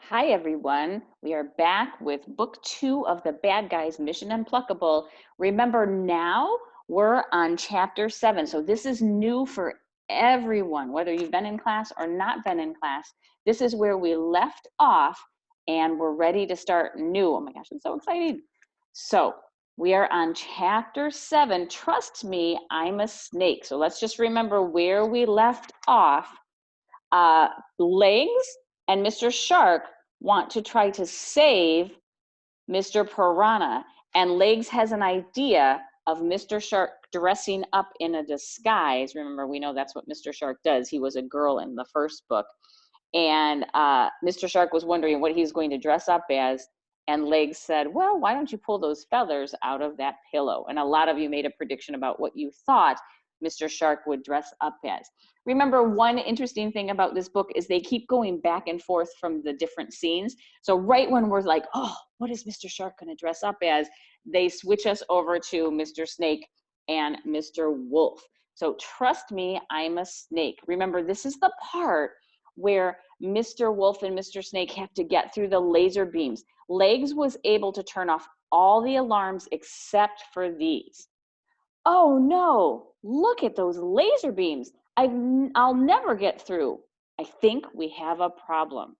Hi, everyone. We are back with book 2 of the Bad Guys Mission Unpluckable. Remember, now we're on chapter 7. So this is new for everyone, whether you've been in class or not been in class. This is where we left off and we're ready to start new. Oh my gosh, I'm so excited. So we are on chapter 7. Trust me, I'm a snake. So let's just remember where we left off. Legs and Mr. Shark want to try to save Mr. Piranha, and Legs has an idea of Mr. Shark dressing up in a disguise. Remember, we know that's what Mr. Shark does. He was a girl in the first book. And Mr. Shark was wondering what he's going to dress up as. And Legs said, well, why don't you pull those feathers out of that pillow? And a lot of you made a prediction about what you thought Mr. Shark would dress up as. Remember, one interesting thing about this book is they keep going back and forth from the different scenes. So right when we're like, oh, what is Mr. Shark going to dress up as? They switch us over to Mr. Snake and Mr. Wolf. So trust me, I'm a snake. Remember, this is the part where Mr. Wolf and Mr. Snake have to get through the laser beams. Legs was able to turn off all the alarms except for these. Oh no, look at those laser beams. I'll never get through. I think we have a problem,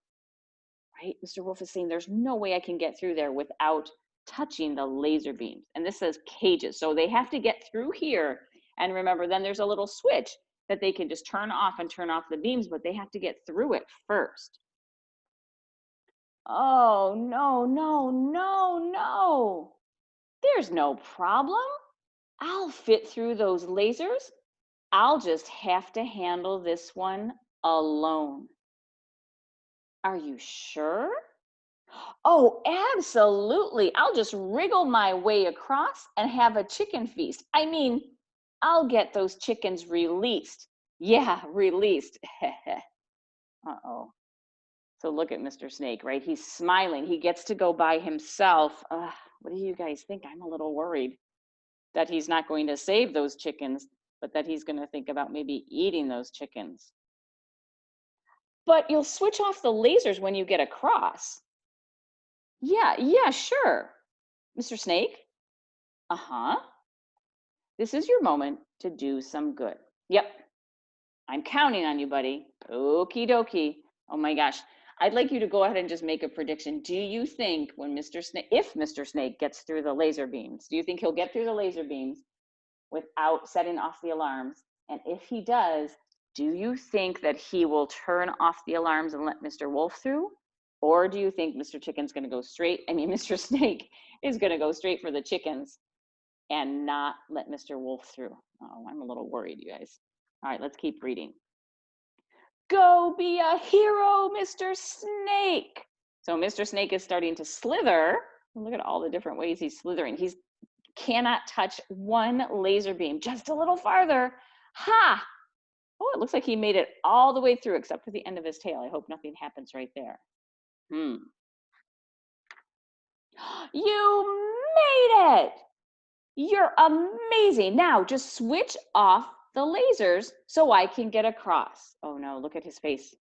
right? Mr. Wolf is saying there's no way I can get through there without touching the laser beams. And this says cages. So they have to get through here. And remember, then there's a little switch that they can just turn off and turn off the beams, but they have to get through it first. Oh, no, no, no, no. There's no problem. I'll fit through those lasers. I'll just have to handle this one alone. Are you sure? Oh, absolutely. I'll just wriggle my way across and have a chicken feast. I mean, I'll get those chickens released. Yeah, released. Uh-oh. So look at Mr. Snake, right? He's smiling. He gets to go by himself. What do you guys think? I'm a little worried that he's not going to save those chickens, but that he's going to think about maybe eating those chickens. But you'll switch off the lasers when you get across. Yeah, sure. Mr. Snake? Uh-huh. This is your moment to do some good. Yep. I'm counting on you, buddy. Okie dokie. Oh my gosh. I'd like you to go ahead and just make a prediction. Do you think when if Mr. Snake gets through the laser beams, do you think he'll get through the laser beams without setting off the alarms? And if he does, do you think that he will turn off the alarms and let Mr. Wolf through? Or do you think Mr. Mr. Snake is going to go straight for the chickens and not let Mr. Wolf through? Oh, I'm a little worried, you guys. All right, let's keep reading. Go be a hero, Mr. Snake. So Mr. Snake is starting to slither. Look at all the different ways he's slithering. He cannot touch one laser beam. Just a little farther. Ha! Oh, it looks like he made it all the way through except for the end of his tail. I hope nothing happens right there. You made it! You're amazing. Now just switch off the lasers so I can get across. Oh no, look at his face.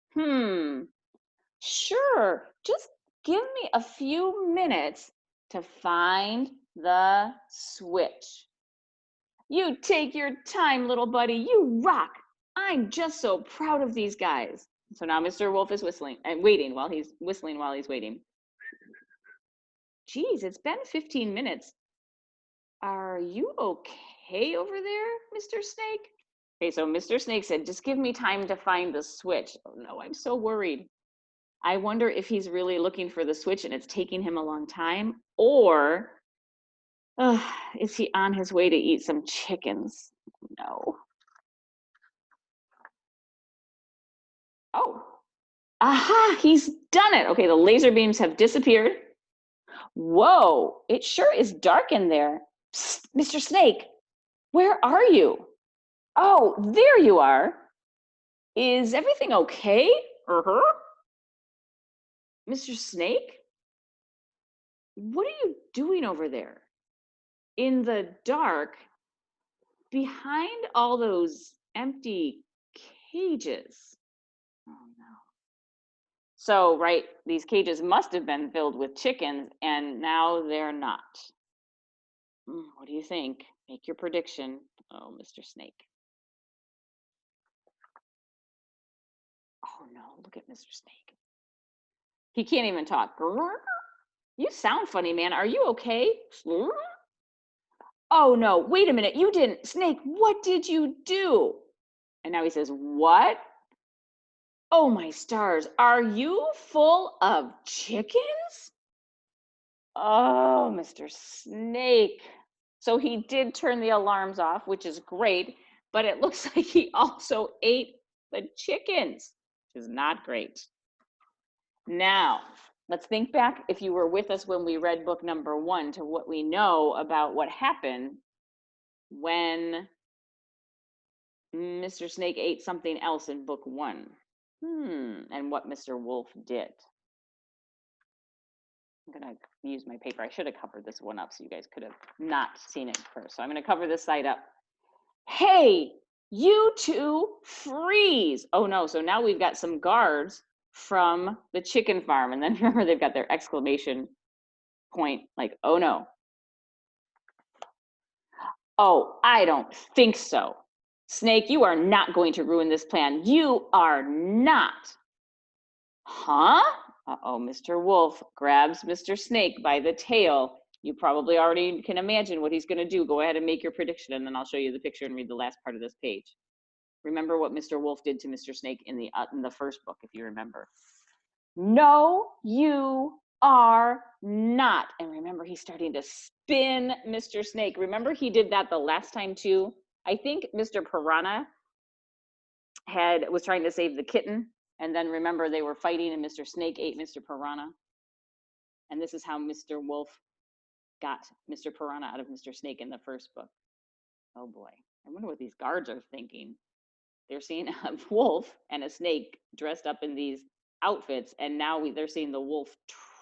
Sure, just give me a few minutes to find the switch. You take your time, little buddy. You rock. I'm just so proud of these guys. So now Mr. Wolf is whistling and waiting while he's waiting. Geez, it's been 15 minutes. Are you okay over there, Mr. Snake? Okay, so Mr. Snake said, just give me time to find the switch. Oh no, I'm so worried. I wonder if he's really looking for the switch and it's taking him a long time, or is he on his way to eat some chickens? No. Oh, aha, he's done it. Okay, the laser beams have disappeared. Whoa, it sure is dark in there. Psst, Mr. Snake, where are you? Oh, there you are. Is everything okay? Mr. Snake? What are you doing over there? In the dark, behind all those empty cages. Oh no. So, right, these cages must have been filled with chickens, and now they're not. What do you think? Make your prediction. Oh, Mr. Snake. Oh no, look at Mr. Snake. He can't even talk. You sound funny, man. Are you okay? Oh no, wait a minute. You didn't. Snake, what did you do? And now he says, what? Oh my stars, are you full of chickens? Oh, Mr. Snake. So he did turn the alarms off, which is great, but it looks like he also ate the chickens, which is not great. Now, let's think back if you were with us when we read book number 1 to what we know about what happened when Mr. Snake ate something else in book 1. And what Mr. Wolf did. I'm going to use my paper. I should have covered this one up so you guys could have not seen it first. So I'm going to cover this side up. Hey, you two, freeze. Oh no, so now we've got some guards from the chicken farm. And then remember, they've got their exclamation point, like, oh no. Oh, I don't think so. Snake, you are not going to ruin this plan. You are not. Huh? Uh-oh, Mr. Wolf grabs Mr. Snake by the tail. You probably already can imagine what he's going to do. Go ahead and make your prediction, and then I'll show you the picture and read the last part of this page. Remember what Mr. Wolf did to Mr. Snake in the first book, if you remember. No, you are not. And remember, he's starting to spin Mr. Snake. Remember, he did that the last time too. I think Mr. Piranha was trying to save the kitten. And then remember, they were fighting and Mr. Snake ate Mr. Piranha. And this is how Mr. Wolf got Mr. Piranha out of Mr. Snake in the first book. Oh boy, I wonder what these guards are thinking. They're seeing a wolf and a snake dressed up in these outfits, and now they're seeing the wolf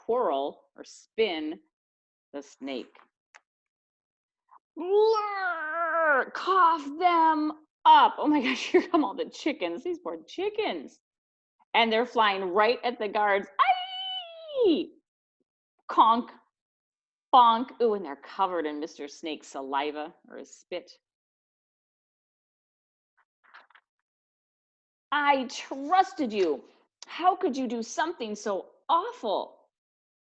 twirl or spin the snake. Cough them up. Oh my gosh, here come all the chickens. These poor chickens. And they're flying right at the guards. Aye! Conk, bonk. Ooh, and they're covered in Mr. Snake's saliva or his spit. I trusted you. How could you do something so awful?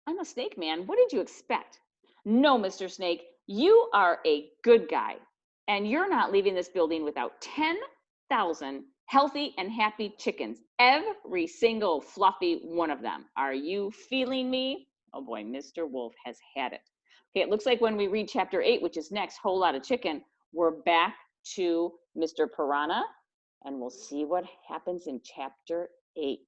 I'm a snake man. What did you expect? No, Mr. Snake, you are a good guy. And you're not leaving this building without 10,000 healthy and happy chickens. Every single fluffy one of them. Are you feeling me? Oh boy, Mr. Wolf has had it. Okay, it looks like when we read chapter 8, which is next, Whole Lot of Chicken, we're back to Mr. Piranha, and we'll see what happens in chapter 8.